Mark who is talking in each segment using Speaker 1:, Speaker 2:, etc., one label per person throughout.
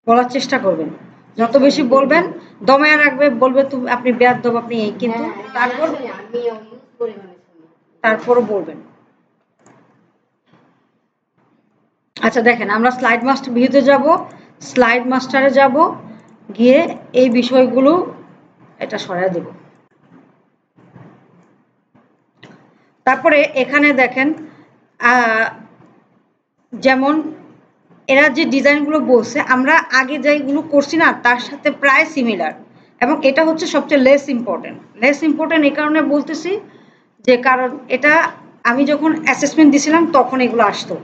Speaker 1: বলার চেষ্টা করবেন, যত বেশি বলবেন দমায় রাখবে, বলবে তুমি আপনি বেয়াদব আপনি এই, কিন্তু তারপরও বলবেন। আচ্ছা দেখেন, আমরা স্লাইড মাস্টার ভিউতে যাব, স্লাইড মাস্টারে যাব, গিয়ে এই বিষয়গুলো এটা সরাই দেব। তারপরে এখানে দেখেন যেমন এরা যে ডিজাইনগুলো বলছে আমরা আগে যেগুলো করছি না তার সাথে প্রায় সিমিলার, এবং এটা হচ্ছে সবচেয়ে লেস ইম্পর্টেন্ট এই কারণে বলতেছি যে কারণ এটা আমি যখন অ্যাসেসমেন্ট দিছিলাম তখন এগুলো আসতো,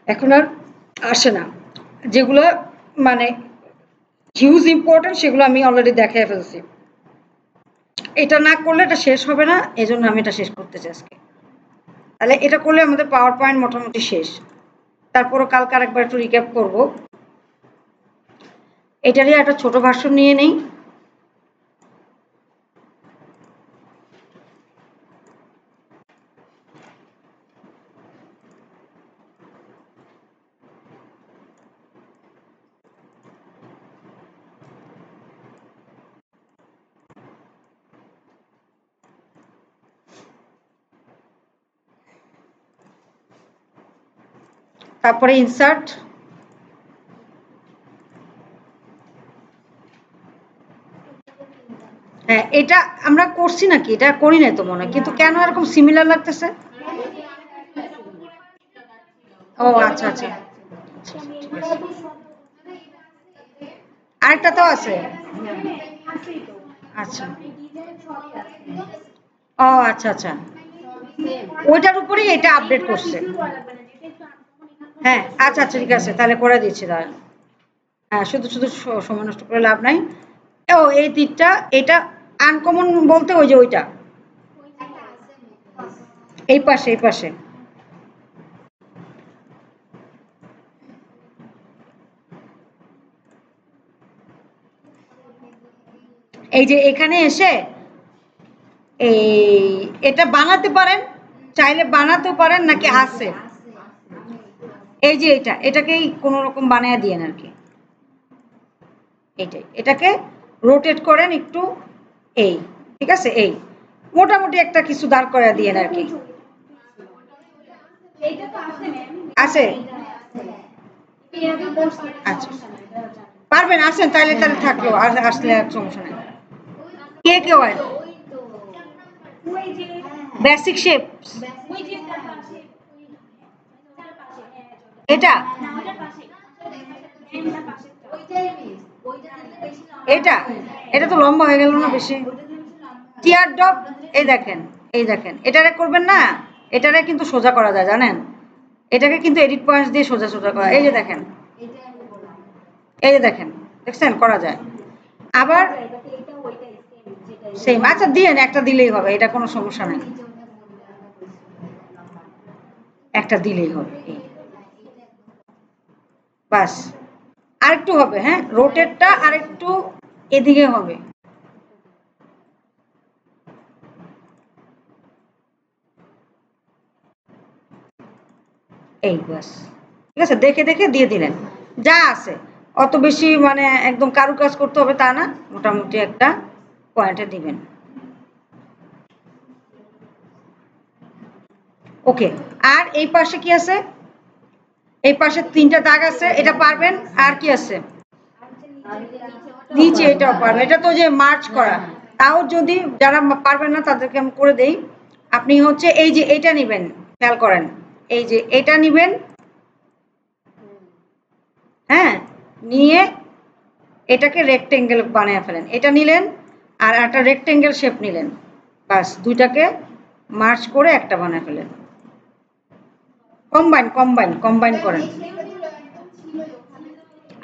Speaker 1: এখন আর আসে না। যেগুলো মানে হিউজ ইম্পর্টেন্ট সেগুলো আমি অলরেডি দেখাই ফেলছি, এটা না করলে এটা শেষ হবে না, এজন্য আমি এটা শেষ করতে চাই আজকে। তাহলে এটা করলে আমাদের পাওয়ার পয়েন্ট মোটামুটি শেষ। তারপরও কালকে আরেকবার একটু রিক্যাপ করবো, এটারই একটা ছোট ভার্সন নিয়ে নেই। তারপরে ইনসার্ট, হ্যাঁ এটা আমরা করছি নাকি, এটা করি নাই তো মনে হয়, কিন্তু কেন এরকম সিমিলার লাগতেছে? ও আচ্ছা আচ্ছা, আরেকটা তো আছে। আচ্ছা ও আচ্ছা আচ্ছা, ওইটার উপরেই এটা আপডেট করছে। হ্যাঁ আচ্ছা আচ্ছা ঠিক আছে, তাহলে করে দিচ্ছি দাঁড়ান। হ্যাঁ শুধু শুধু সময় নষ্ট করে লাভ নাই। ও এই দিকটা এটা আনকমন বলতে ওই যে ওইটা এই পাশে এই পাশে, এই যে এখানে এসে এই এটা বানাতে পারেন, চাইলে বানাতেও পারেন নাকি আছে, এই যে এটাকেই কোনো রকম বানিয়ে দিয়েন আর কি, এটাকে রোটেট করেন একটু, এই ঠিক আছে, এই মোটামুটি একটা কিছু দাঁড় করে দিয়েন আর কি। আছে আচ্ছা পারবেন, আসেন তাহলে তাহলে থাকলো, আর আসলে আর সমস্যা নেই। কে কে হয় বেসিক শেপ, এটা এটা এটা তো লম্বা হয়ে গেল না বেশি। টিয়ার ড্রপ, এই দেখেন এটারে করবেন না, এটারে কিন্তু সোজা করা যায় জানেন, এটাকে কিন্তু এডিট পয়েন্টস দিয়ে সোজা সোজা করা, এই যে দেখেন, এই যে দেখেন, দেখছেন করা যায়। আবার সেম, আচ্ছা দিয়েন, একটা দিলেই হবে, এটা কোনো সমস্যা নেই, একটা দিলেই হবে, বাস। আরেকটু হবে, হ্যাঁ রোটেটটা আরেকটু এদিকে হবে, এই বাস ঠিক আছে, দেখে দেখে দিয়ে দিলেন যা আছে, অত বেশি মানে একদম কারুকাজ করতে হবে তা না, মোটামুটি একটা পয়েন্টে দিবেন। ওকে, আর এই পাশে কি আছে, এই পাশে তিনটা দাগ আছে, এটা পারবেন, আর কি আছে নিচে, এটাও পারবেন, এটা তো যে মার্চ করা, তাও যদি যারা পারবেন না তাদেরকে আমি করে দেই। আপনি হচ্ছে এই যে এটা নেবেন, খেয়াল করেন, এই যে এটা নেবেন, হ্যাঁ নিয়ে এটাকে রেক্টেঙ্গেল বানিয়ে ফেলেন, এটা নিলেন আর একটা রেক্টেঙ্গেল শেপ নিলেন, বাস দুইটাকে মার্চ করে একটা বানিয়ে ফেলেন, কম্বাইন করেন।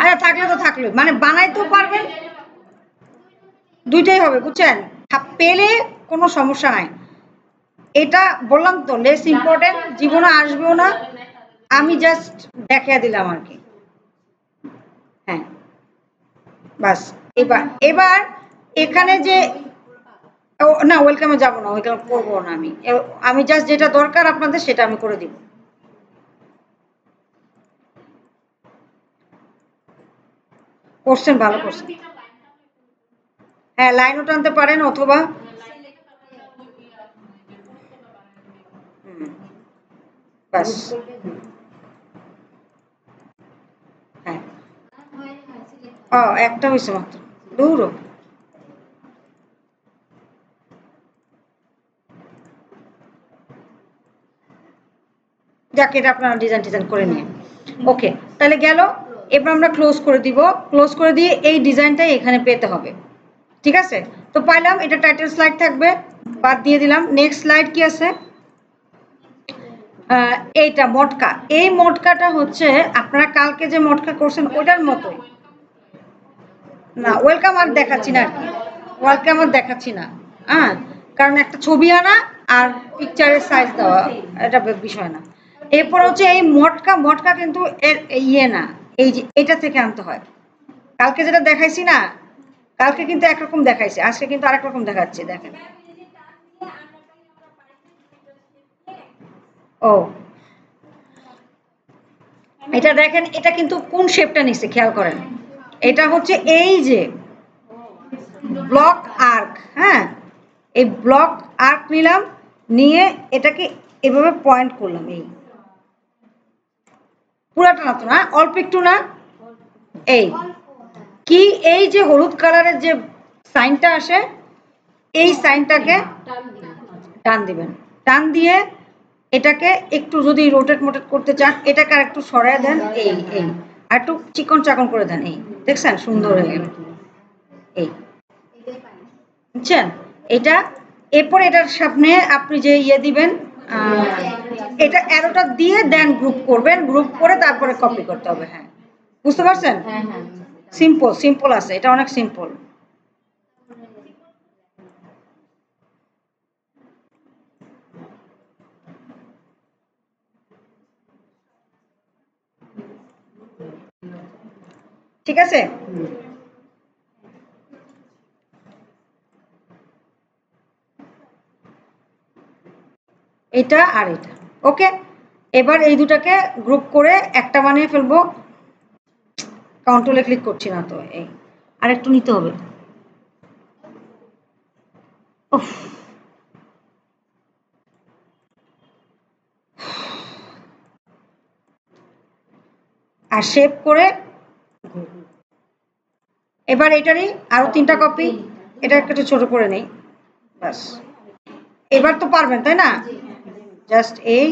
Speaker 1: আরে থাকলে তো থাকলো, মানে বানাইতেও পারবেন, দুইটাই হবে বুঝছেন, পেলে কোনো সমস্যা নাই। এটা বললাম তো লেস ইম্পর্টেন্ট, জীবনে আসবেও না, আমি জাস্ট দেখিয়ে দিলাম আর কি। হ্যাঁ বাস, এবার এবার এখানে যে না ওয়েলকামে যাবো না, ওয়েলকাম করবো না, আমি জাস্ট যেটা দরকার আপনাদের সেটা আমি করে দিব। করছেন, ভালো করছেন। হ্যাঁ, লাইনও টানতে পারেন অথবা ব্যাস। হ্যাঁ, একটা হয়েছে মাত্র। দূর। যাকে এটা আপনারা ডিজাইন টিজাইন করে নিয়ে ওকে, তাহলে গেল। এবার আমরা ক্লোজ করে দিব, ক্লোজ করে দিয়ে এই ডিজাইনটাই এখানে পেতে হবে। ঠিক আছে, তো পাইলাম, এটা টাইটেল স্লাইড থাকবে, বাদ দিয়ে দিলাম। নেক্সট স্লাইড কি আছে? এইটা মটকা। এই মটকাটা হচ্ছে আপনারা কালকে যে মটকা করছেন ওটার মতোই। না, ওয়েলকাম আর দেখাচ্ছি না আর কি, ওয়েলকাম আর দেখাচ্ছি না। হ্যাঁ, কারণ একটা ছবি আনা আর পিকচারের সাইজ দেওয়া এটা বিষয় না। এরপর হচ্ছে এই মটকা, মটকা কিন্তু এর ইয়ে না, এই যে এটা থেকে আনতে হয়। কালকে যেটা দেখাইছি না, কালকে কিন্তু একরকম দেখাইছে, আজকে কিন্তু আরেক রকম দেখাচ্ছে, দেখেন। ও, এটা দেখেন, এটা কিন্তু কোন শেপটা নিচ্ছে খেয়াল করেন। এটা হচ্ছে এই যে ব্লক আর্ক। হ্যাঁ, এই ব্লক আর্ক নিলাম, নিয়ে এটাকে এভাবে পয়েন্ট করলাম। এই পুরাটা না তো, না অল্প একটু না, এই কি, এই যে হলুদ কালারের যে সাইনটা আসে, এই সাইনটাকে টান দিবেন। টান দিয়ে এটাকে একটু যদি রোটেট মোটেট করতে চান, এটাকে আর একটু সরাই দেন। এই আর একটু চিকন চাকন করে দেন। এই দেখছেন, সুন্দর হয়ে গেল। এই বুঝছেন এটা? এরপর এটার সামনে আপনি যে ইয়ে দিবেন, এটা অ্যারোটা দিয়ে দেন গ্রুপ করবেন, গ্রুপ করে তারপরে কপি করতে হবে। হ্যাঁ, বুঝতে পারছেন? সিম্পল, সিম্পল আছে, এটা অনেক সিম্পল। ঠিক আছে, এটা আর এটা ওকে। এবার এই দুটাকে গ্রুপ করে একটা বানিয়ে ফেলবো। কন্ট্রোলে ক্লিক করছি না তো, এই আরেকটু নিতে হবে। উফ, আর সেভ করে এবার এটারই আরো 3টা কপি, এটা একটু ছোট করে নেই, ব্যাস। এবার তো পারবেন তাই না? জাস্ট এই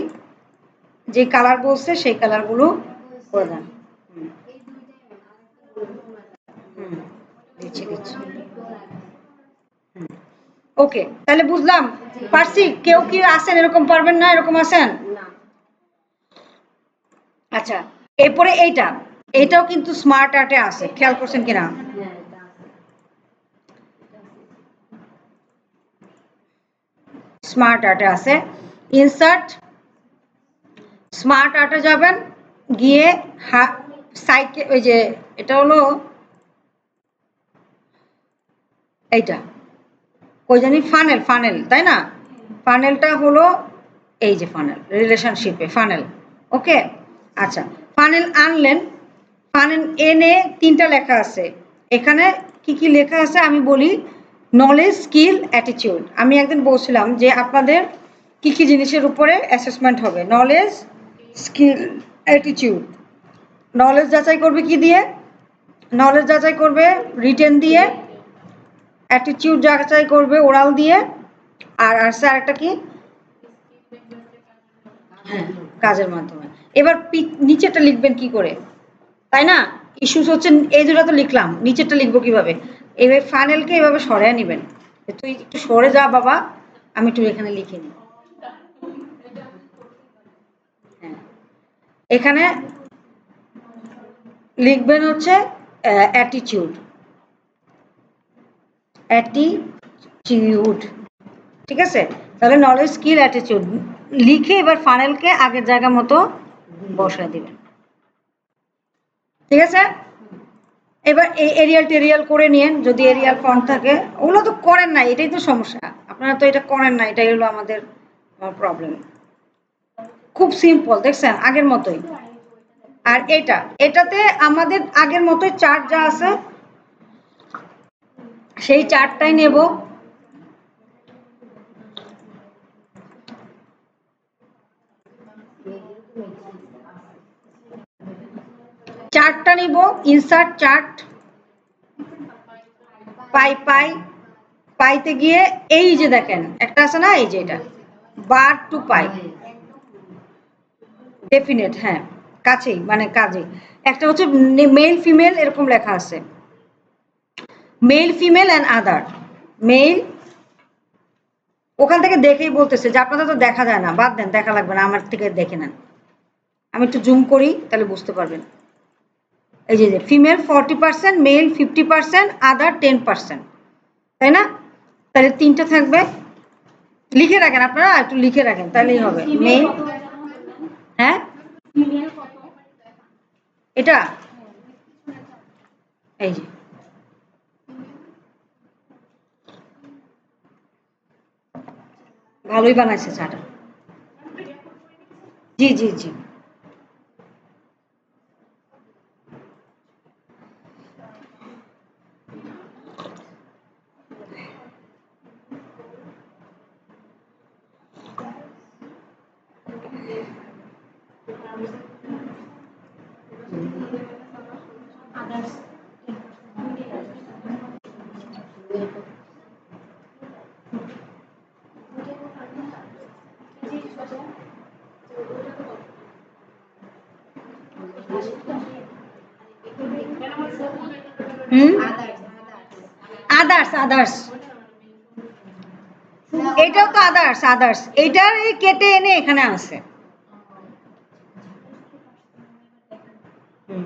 Speaker 1: যে কালার বলছে সেই কালারগুলো করে দেন। দিচ্ছি দিচ্ছি। ওকে, তাহলে বুঝলাম, পারছি। কেউ কি আছেন এরকম পারবেন না, এরকম আছেন? আচ্ছা, এরপরে এইটা, এটাও কিন্তু স্মার্ট আর্টে আছে, খেয়াল করছেন কিনা? স্মার্ট আর্টে আছে, ইনসার্ট, স্মার্ট আর্টে যাবেন, গিয়ে সাইডে ওই যে এটা হলো এইটা, ওই জানি ফানেল, ফানেল তাই না? ফানেলটা হলো এই যে ফানেল, রিলেশনশিপে ফানেল। ওকে, আচ্ছা, ফানেল আনলেন। ফানেল এনে 3টা লেখা আছে এখানে। কি কি লেখা আছে আমি বলি। Knowledge, skill, attitude. আমি একদিন বলছিলাম যে আপনাদের কি কি জিনিসের উপরে অ্যাসেসমেন্ট হবে। Knowledge, skill, attitude. নলেজ যাচাই করবে কি দিয়ে? নলেজ যাচাই করবে রিটেন দিয়ে, অ্যাটিটিউড যাচাই করবে ওরাল দিয়ে, আর আছে আরেকটা কি? হ্যাঁ, কাজের মাধ্যমে। এবার নিচেটা লিখবেন কি করে, তাই না? ইস্যুস হচ্ছে এই দুটো তো লিখলাম, নিচেরটা লিখবো কিভাবে? এইভাবে ফানেলকে এভাবে সরিয়ে নেবেন। তুই একটু সরে যা বাবা, আমি একটু এখানে লিখে নিই। হ্যাঁ, এখানে লিখবেন হচ্ছে অ্যাটিটিউড, অ্যাটিটিউড। ঠিক আছে, তাহলে নলেজ, স্কিল, অ্যাটিটিউড লিখে এবার ফানেলকে আগের জায়গা মতো বসায় দিবেন। ঠিক আছে, এবার এই এরিয়াল টেরিয়াল করে নিয়েন, যদি এরিয়াল ফন্ট থাকে। ওগুলো তো করেন না, এটাই তো সমস্যা, আপনারা তো এটা করেন না, এটাই হলো আমাদের প্রবলেম। খুব সিম্পল, দেখছেন, আগের মতোই। আর এটাতে আমাদের আগের মতো চার্ট যা আছে সেই চার্টটাই নেব। চার্টটা নিব, ইনসার্ট চার্ট, পাইতে গিয়ে এই যে দেখেন একটা আছে না, এই যে এটা বার টু পাই ডেফিনেট, হ্যাঁ কাছেই মানে কাজে। একটা হচ্ছে মেল ফিমেল এরকম লেখা আছে, male female and other. Male ওখান থেকে দেখেই বলতেছে যে আপনাদের তো দেখা যায় না, বাদ দেন, দেখা লাগবে না, আমার থেকে দেখে নেন। আমি একটু জুম করি তাহলে বুঝতে পারবেন। এই যে ফিমেল 40%, মেল 50%, আদার 10%, তাই না? তাহলে তিনটা থাকবে, লিখে রাখেন আপনারা, একটু লিখে রাখেন তাহলেই হবে। মেল, হ্যাঁ এটা এই যে ভালোই বানাইছে চাটা। জি জি জি। হুম, আদার্স আদার্স, এটাও তো আদার্স আদার্স, এইটার এই কেটে এনে এখানে আছে। হুম,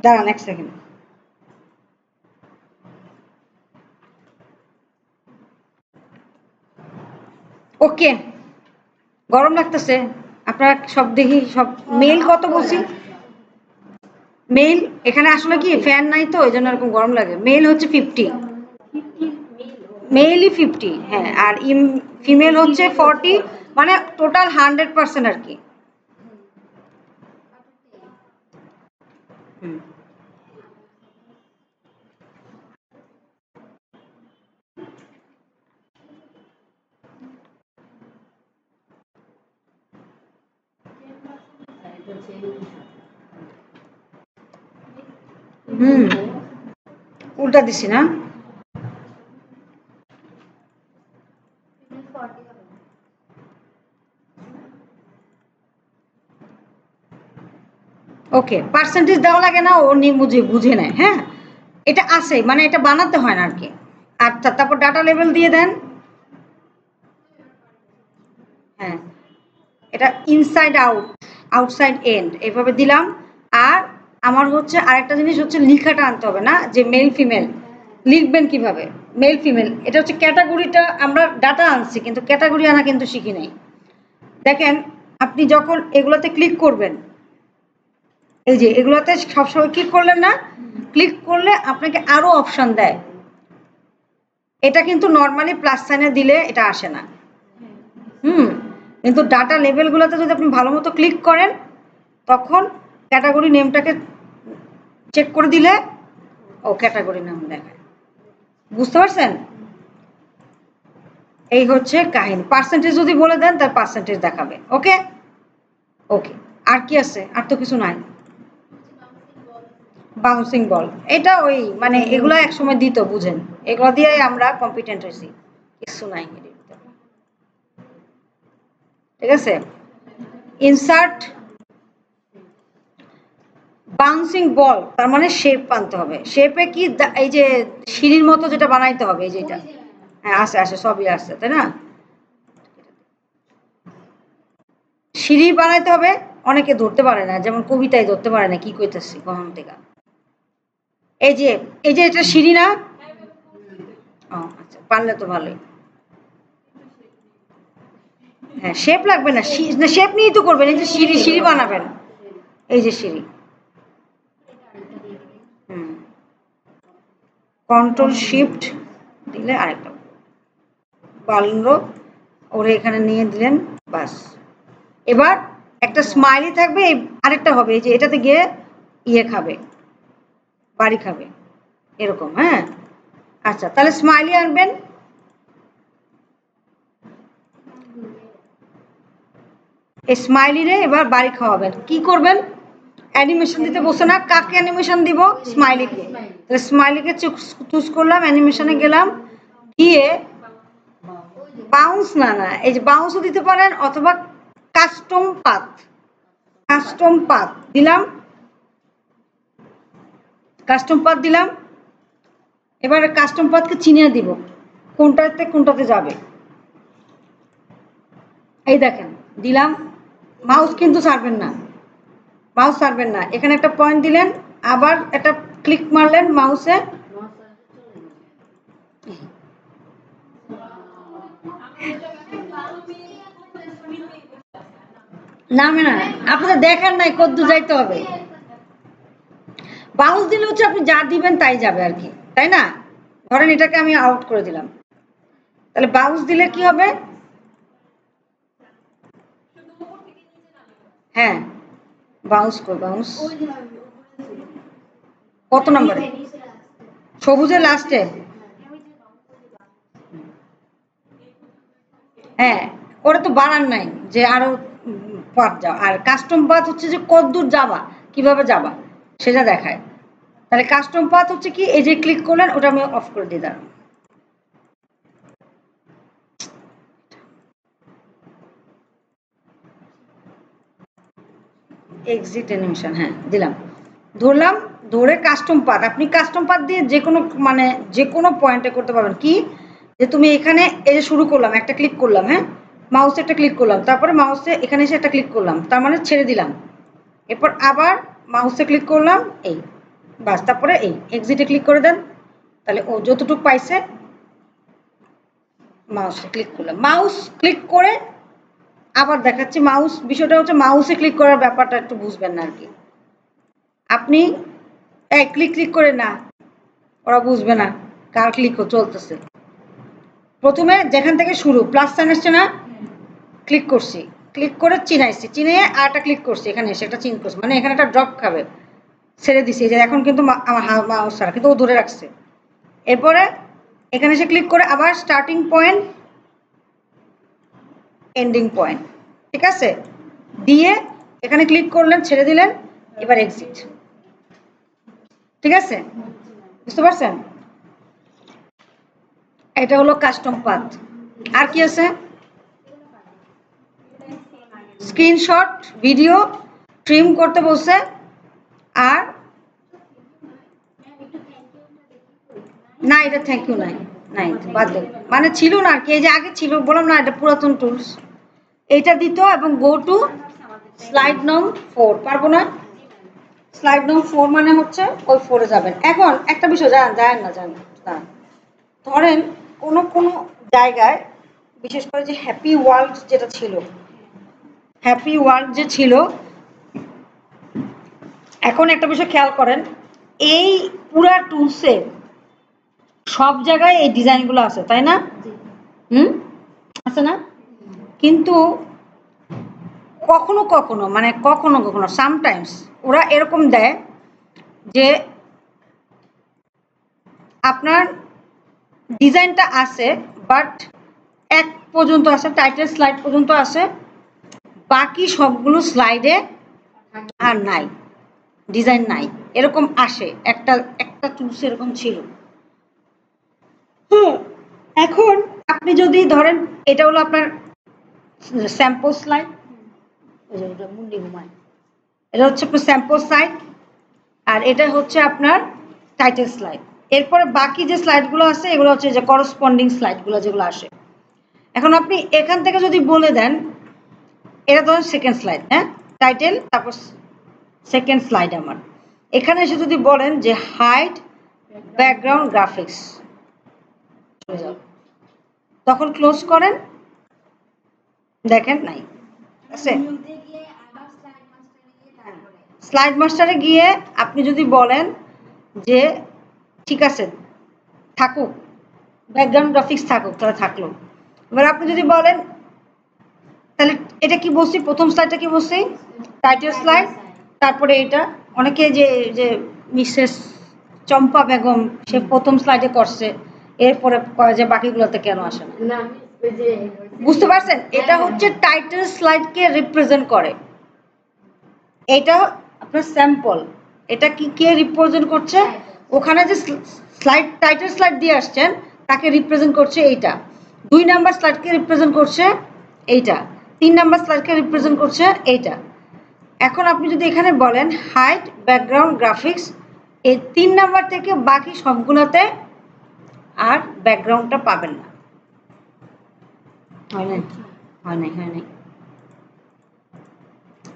Speaker 1: দাঁড়ান এক সেকেন্ড। ওকে, গরম লাগতেছে আপনারা সব দেখি সব। মেল কত বলছি, মেল এখানে আসলে কি ফ্যান নাই তো এই জন্য এরকম গরম লাগে। মেল হচ্ছে 50, মেলই 50, হ্যাঁ, আর ফিমেল হচ্ছে 40, মানে টোটাল 100% আর কি। হুম, হুম, উল্টা দিছি না। ওকে, পার্সেন্টেজ দেওয়া লাগে না, ও বুঝে বুঝে নেয়, হ্যাঁ এটা আছে মানে এটা বানাতে হয় না আর কি। আচ্ছা, তারপর ডাটা লেভেল দিয়ে দেন। হ্যাঁ, এটা ইনসাইড আউট, আউটসাইড এন্ড এভাবে দিলাম। আর আমার হচ্ছে আরেকটা জিনিস হচ্ছে লিখাটা আনতে হবে না, যে মেল ফিমেল লিখবেন কিভাবে, মেল ফিমেল এটা হচ্ছে ক্যাটাগরিটা, আমরা ডাটা আনছি কিন্তু ক্যাটাগরি আনা কিন্তু শিখি নাই। দেখেন আপনি যখন এগুলোতে ক্লিক করবেন, এই যে এগুলোতে সবসময় ক্লিক করলেন না, ক্লিক করলে আপনাকে আরো অপশন দেয়। এটা কিন্তু নর্মালি প্লাস সাইনে দিলে এটা আসে না। হুম, কিন্তু ডাটা লেভেলগুলোতে যদি আপনি ভালো মতো ক্লিক করেন তখন ক্যাটাগরি নেমটাকে চেক করে দিলে ও ক্যাটাগরি নাম দেখায়। বুঝতে পারছেন? এই হচ্ছে কাহিনী। পার্সেন্টেজ যদি বলে দেন তার পার্সেন্টেজ দেখাবে। ওকে ওকে, আর কি আছে? আর তো কিছু নাই। বাউন্সিং বল, এটা ওই মানে এগুলো এক সময় দিত, বুঝেন, এগুলো দিয়ে আমরা কম্পিটেন্ট হয়েছি, কিছু নাই এর ভিতরে। ঠিক আছে, ইনসার্ট বাউন্সিং বল, তার মানে শেপ আনতে হবে। শেপে কি এই যে সিঁড়ির মতো যেটা বানাইতে হবে, এই যেটা, হ্যাঁ আসে আসে সবই আসছে তাই না। সিঁড়ি বানাইতে হবে, অনেকে ধরতে পারে না, যেমন কবিতায় ধরতে পারে না কি কইতেছি কখন থেকে। এই যে এই যে এটা সিঁড়ি না, ও আচ্ছা পারলে তো ভালোই। হ্যাঁ শেপ লাগবে না, শেপ নিয়েই তো করবেন, এই যে সিঁড়ি সিঁড়ি বানাবেন, এই যে সিঁড়ি। হুম, কন্ট্রোল শিফট দিলে আরেকটা বাড়লো, ওরে এখানে নিয়ে দিলেন, বাস। এবার একটা স্মাইলি থাকবে, আরেকটা হবে এই যে এটাতে গিয়ে ইয়ে খাবে, বাড়ি খাবে, এরকম। হ্যাঁ, আচ্ছা, তাহলে স্মাইলি আনবেন। এই স্মাইলি রে এবার বাড়ি খাওয়াবেন। কি করবেন? অ্যানিমেশন দিতে বসে না, কাকে অ্যানিমেশন দিব? স্মাইলিকে। তাহলে স্মাইলিকে চুজ করলাম, অ্যানিমেশনে গেলাম, গিয়ে বাউন্স না না এই যে বাউন্সও দিতে পারেন, অথবা কাস্টম পাথ, কাস্টম পাথ দিলাম, কাস্টম পাথ দিলাম। এবার কাস্টম পাথকে চিনিয়ে দিব কোনটাতে কোনটাতে যাবে। এই দেখেন দিলাম, মাউস কিন্তু ছাড়বেন না, মাউস ছাড়বেন না। এখানে একটা পয়েন্ট দিলেন, আবার একটা ক্লিক মারলেন মাউসে, নামে না, আপনাদের দেখার নাই কদ্দু যাইতে হবে। বাউন্স দিলে হচ্ছে আপনি যা দিবেন তাই যাবে আর কি, তাই না? ধরেন এটাকে আমি আউট করে দিলাম, তাহলে বাউন্স দিলে কি হবে? হ্যাঁ, বাউন্স কর, বাউন্স কত নম্বরে? সবুজের লাস্টে। হ্যাঁ, ওরা তো বাড়ান নাই যে আরো পথ যাও, আর কাস্টম পাথ হচ্ছে যে কতদূর যাবা, কিভাবে যাবা সেটা দেখায়। তাহলে কাস্টম পাথ হচ্ছে কি, এই যে ক্লিক করলেন, ওটা আমি অফ করে দিয়ে দাঁড়ান। এক্সিট অ্যানিমেশন, হ্যাঁ দিলাম, ধরলাম, ধরে কাস্টম পাথ, আপনি কাস্টম পাথ দিয়ে যে কোনো মানে যে কোনো পয়েন্টে করতে পারবেন। কি যে তুমি এখানে এই যে শুরু করলাম, একটা ক্লিক করলাম, হ্যাঁ মাউসে একটা ক্লিক করলাম, তারপরে মাউসে এখানে এসে একটা ক্লিক করলাম, তার মানে ছেড়ে দিলাম, এরপর আবার মাউসে ক্লিক করলাম, এই বাস, তারপরে এই এক্সিটে ক্লিক করে দেন, তাহলে ও যতটুকু পাইছে মাউসে ক্লিক করলাম, মাউস ক্লিক করে আবার দেখাচ্ছি। মাউস বিষয়টা হচ্ছে মাউসে ক্লিক করার ব্যাপারটা একটু বুঝবেন না আর কি। আপনি এই ক্লিক ক্লিক করে না, ওরা বুঝবে না কার ক্লিক চলতেছে। প্রথমে যেখান থেকে শুরু প্লাস সাইন আসছে না, ক্লিক করছি, ক্লিক করে চিনাইছি, চিনে আর একটা ক্লিক করছি, এখানে এসে একটা চিন করছি, মানে এখানে একটা ড্রপ খাবে, ছেড়ে দিছি, যে এখন কিন্তু আমার মাউস ছাড়া, কিন্তু ও ধরে রাখছে। এরপরে এখানে এসে ক্লিক করে আবার স্টার্টিং পয়েন্ট, এন্ডিং পয়েন্ট, ঠিক আছে, দিয়ে এখানে ক্লিক করলেন, ছেড়ে দিলেন, এবার এক্সিট। ঠিক আছে, বুঝতে পারছেন? এটা হলো কাস্টম পাথ। আর কি আছে? স্ক্রিনশট ভিডিও ট্রিম করতে বলছে, আর না এটা থ্যাংক ইউ নাই, নাই বাদ দেন, মানে ছিল না আর কি, এই যে আগে ছিল বললাম না, এটা পুরাতন টুলস, এইটা দিত। এবং গো টু স্লাইড নং 4, পারবো না, স্লাইড নং 4 মানে হচ্ছে ওই 4-এ যাবেন। এখন একটা বিষয় জানেন না, ধরেন কোনো কোনো জায়গায়, বিশেষ করে যে হ্যাপি ওয়ার্ল্ড যেটা ছিল, হ্যাপি ওয়ার্ল্ড যে ছিল, এখন একটা বিষয় খেয়াল করেন, এই পুরা টুলসে সব জায়গায় এই ডিজাইনগুলো আছে, তাই না? হুম, আছে না? কিন্তু কখনো কখনো মানে কখনো কখনো সামটাইমস ওরা এরকম দেয় যে আপনার ডিজাইনটা আছে, বাট এক পর্যন্ত আছে, টাইটেল স্লাইড পর্যন্ত আছে, বাকি সবগুলো স্লাইডে আর নাই, ডিজাইন নাই, এরকম আসে। একটা একটা টুলস এরকম ছিল। এখন আপনি যদি ধরেন এটা হলো আপনার স্যাম্পল স্লাইড, মুন্ডি ঘুমায়, এটা হচ্ছে আপনার স্যাম্পল স্লাইড, আর এটা হচ্ছে আপনার টাইটেল স্লাইড। এরপরে বাকি যে স্লাইডগুলো আছে এগুলো হচ্ছে যে করসপন্ডিং স্লাইডগুলো যেগুলো আসে। এখন আপনি এখান থেকে যদি বলে দেন, এটা ধরেন সেকেন্ড স্লাইড, হ্যাঁ টাইটেল, তারপর সেকেন্ড স্লাইড আমার, এখানে এসে যদি বলেন যে হাইড ব্যাকগ্রাউন্ড গ্রাফিক্স, তখন ক্লোজ করেন, দেখেন নাই আছে। স্লাইড মাস্টারে গিয়ে আপনি যদি বলেন যে ঠিক আছে থাকুক, ব্যাকগ্রাউন্ড গ্রাফিক্স থাকুক, তাহলে থাকলো। এবার আপনি যদি বলেন তাহলে এটা কি বলছি, প্রথম স্লাইডটা কি বলছি, টাইটেল স্লাইড, তারপরে এটা অনেকে যে যে মিসেস চম্পা বেগম সে প্রথম স্লাইডে করছে, এরপরে কয় যে বাকিগুলোতে কেন আসে না। বুঝতে পারছেন, এটা হচ্ছে টাইটেল স্লাইডকে রিপ্রেজেন্ট করে। এটা আপনার স্যাম্পল, এটা কি কে রিপ্রেজেন্ট করছে, ওখানে যে স্লাইড টাইটেল স্লাইড দিয়ে আসছেন তাকে রিপ্রেজেন্ট করছে এইটা, 2 নাম্বার স্লাইডকে রিপ্রেজেন্ট করছে এইটা, 3 নাম্বার স্লাইডকে রিপ্রেজেন্ট করছে এইটা। এখন আপনি যদি এখানে বলেন হাইড ব্যাকগ্রাউন্ড গ্রাফিক্স, এই 3 নাম্বার থেকে বাকি সবগুলোতে আর ব্যাকগ্রাউন্ডটা পাবেন না। হয় নাই, হয় নাই, হয় নাই,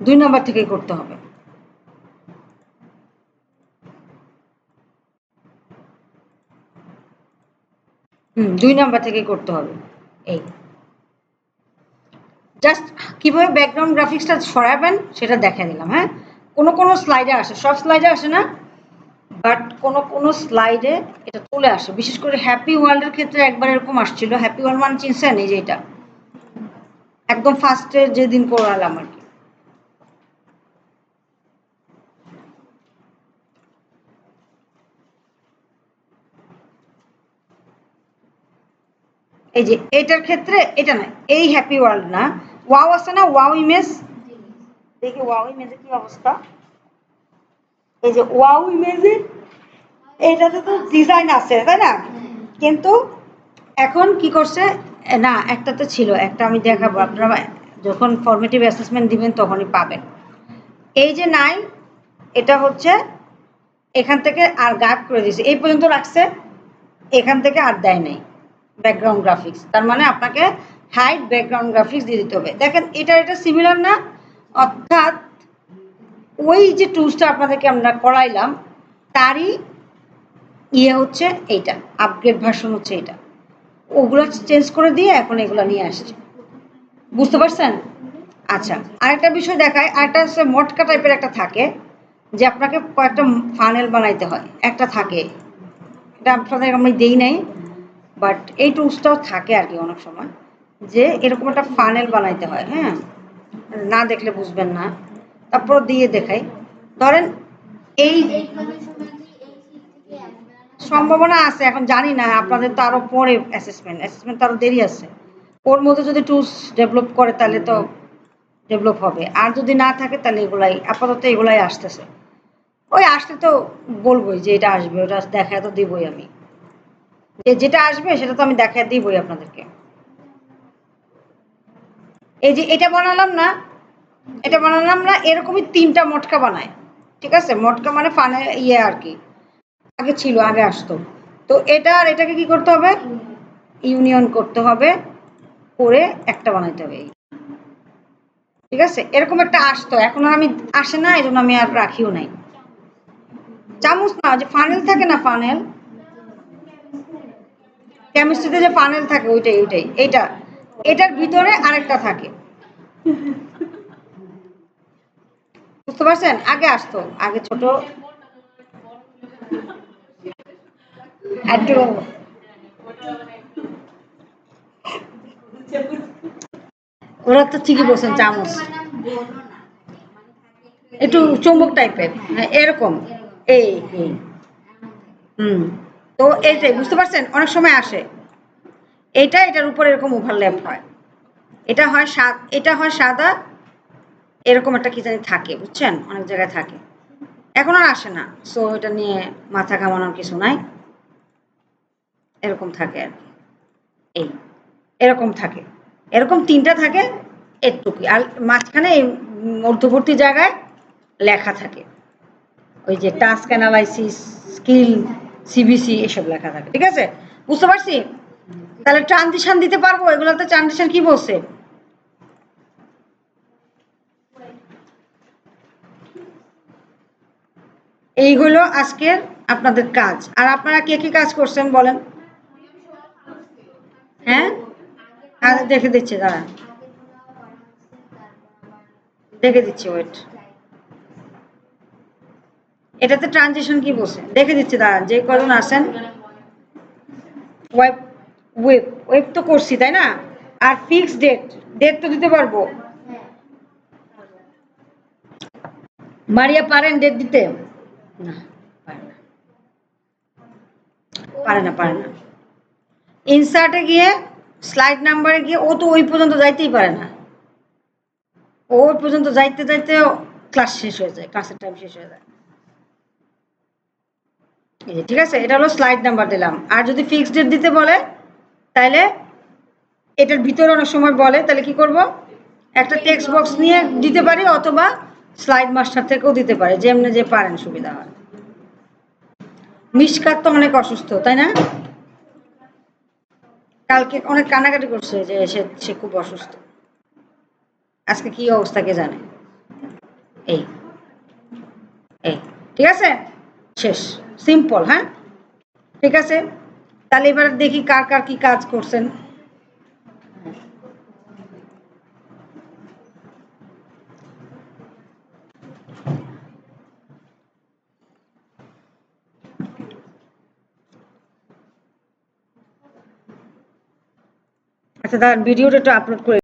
Speaker 1: 2 নাম্বার থেকেই করতে হবে। হুম, 2 নাম্বার থেকেই করতে হবে। এই জাস্ট কিভাবে ব্যাকগ্রাউন্ড গ্রাফিক্সটা সরাবেন সেটা দেখে দিলাম। হ্যাঁ, কোনো কোনো স্লাইডে আসে, সব স্লাইডে আসে না, বাট কোনো কোনো স্লাইডে এটা চলে আসে। বিশেষ করে হ্যাপি ওয়ার্ল্ডের ক্ষেত্রে একবার এরকম আসছিল। হ্যাপি ওয়ার্ল্ড মানে চিনছেন, এই যে এটা একদম ফার্স্টে যেদিন করালাম আর কি। এই যে এটার ক্ষেত্রে এটা না, এই হ্যাপি ওয়ার্ল্ড না, ওয়াও আছে না, ওয়াও ইমেজ, দেখি ওয়াও ইমেজের কি অবস্থা। এই যে ওয়াও ইমেজে এটাতে তো ডিজাইন আছে তাই না, কিন্তু এখন কি করছে, না একটাতে ছিল, একটা আমি দেখাবো, আপনারা যখন ফরমেটিভ অ্যাসেসমেন্ট দিবেন তখনই পাবেন। এই যে নাই, এটা হচ্ছে এখান থেকে আর গায়েব করে দিয়েছে, এই পর্যন্ত রাখছে, এখান থেকে আর দেয় নাই ব্যাকগ্রাউন্ড গ্রাফিক্স। তার মানে আপনাকে হাইড ব্যাকগ্রাউন্ড গ্রাফিক্স দিয়ে দিতে হবে। দেখেন এটা এটা সিমিলার না, অর্থাৎ ওই যে টুলসটা আপনাদেরকে আমরা করাইলাম তারই ইয়ে হচ্ছে এইটা, আপগ্রেড ভার্সন হচ্ছে এটা, ওগুলো চেঞ্জ করে দিয়ে এখন এগুলো নিয়ে আসছে। বুঝতে পারছেন? আচ্ছা, আরেকটা বিষয় দেখায়, আরেকটা হচ্ছে মটকা টাইপের একটা থাকে, যে আপনাকে কয়েকটা ফানেল বানাইতে হয়, একটা থাকে, এটা আপনাদের আমি দেই নাই, বাট এই টুলসটাও থাকে আর কি অনেক সময়, যে এরকম একটা ফানেল বানাইতে হয়। হ্যাঁ, না দেখলে বুঝবেন না, তারপর দিয়ে দেখাই। ধরেন এই সম্ভাবনা আছে, এখন জানি না, আপনাদের তো আরো পরে অ্যাসেসমেন্ট, অ্যাসেসমেন্ট তো আরো দেরি আছে, ওর মধ্যে যদি টুলস ডেভেলপ করে তাহলে তো ডেভেলপ হবে, আর যদি না থাকে তাহলে এগুলাই আপাতত এগুলাই আসতেছে। ওই আসতে তো বলবোই যে এটা আসবে, ওটা দেখায় তো দিবই আমি, যে যেটা আসবে সেটা তো আমি দেখায় দিবই আপনাদেরকে। এই যে এটা বানালাম না, এটা বানালাম না, এরকমই 3টা মটকা বানায়। ঠিক আছে, মটকা মানে ফানে ইয়ে আর কি, আগে ছিল, আগে আসতো। তো এটা আর এটাকে কি করতে হবে, ইউনিয়ন করতে হবে, করে একটা বানাইতে হবে। ঠিক আছে, এরকম একটা আসতো, এখন আর আমি আসে না, এই জন্য আমি আর রাখিও নাই। চামচ না, যে ফানেল থাকে না, ফানেল, কেমিস্ট্রিতে যে ফানেল থাকে ওইটাই ওইটাই, এইটা এটার ভিতরে আরেকটা থাকে। বুঝতে পারছেন, আগে আসতো, আগে ছোট একটু, ওরা তো ঠিকই বলছেন, চামচ একটু চুম্বক টাইপের, হ্যাঁ এরকম, এই এই হুম। তো এইটাই বুঝতে পারছেন, অনেক সময় আসে এইটা, এটার উপর এরকম ওভারল্যাপ হয়, এটা হয় এটা হয় সাদা, এরকম একটা কি জানি থাকে, বুঝছেন, অনেক জায়গায় থাকে, এখন আর আসে না, সো এটা নিয়ে মাথা ঘামানোর কিছু নাই, এরকম থাকে আর কি। এই এরকম থাকে, এরকম 3টা থাকে, এটুকুই, আর মাঝখানে এই মধ্যবর্তী জায়গায় লেখা থাকে, ওই যে টাস্ক অ্যানালাইসিস, স্কিল, সিবিসি এসব লেখা থাকে। ঠিক আছে, বুঝতে পারছি। তাহলে ট্রানজিশন দিতে পারবো, এগুলোতে ট্রানজিশন কি বলছে, এই হলো আজকের আপনাদের কাজ। আর আপনারা কে কি কাজ করছেন বলেন? হ্যাঁ, দেখে দিচ্ছি, দাঁড়া দেখে দিচ্ছি, ওয়েট, এটাতে ট্রানজিশন কি বলছে দেখে দিচ্ছি, দাঁড়ান, যে কজন আসেন ওয়েব ওয়েব ওয়েব তো করছি তাই না? আর ফিক্সড ডেট, ডেট তো দিতে পারবো। মারিয়া পারেন ডেট দিতে? না, পারে না, পারে না, পারে না। ইনসার্টে গিয়ে স্লাইড নাম্বারে গিয়ে ও তো ওই পর্যন্ত যাইতেই পারে না। ওই পর্যন্ত যাইতে যাইতে ক্লাস শেষ হয়ে যায়, ক্লাসের টাইম শেষ হয়ে যায়। এই যে ঠিক আছে, এটা হলো স্লাইড নাম্বার দিলাম। আর যদি ফিক্সড ডেট দিতে বলে তাহলে এটার ভিতরে অনেক সময় বলে, তাহলে কি করব, একটা টেক্সট বক্স নিয়ে দিতে পারি অথবা স্লাইড মাস্টার থেকেও দিতে পারে, যেমনি যে পারেন সুবিধা হয়। মিশকাত তো অনেক অসুস্থ তাই না? কালকে অনেক কান্নাকাটি করছে যে সে খুব অসুস্থ। আজকে কি অবস্থা কে জানে। এই এই ঠিক আছে, শেষ, সিম্পল। হ্যাঁ ঠিক আছে, তাহলে এবার দেখি কার কার কি কাজ করছেন। আচ্ছা দাঁড়ান, ভিডিওটা একটু আপলোড করে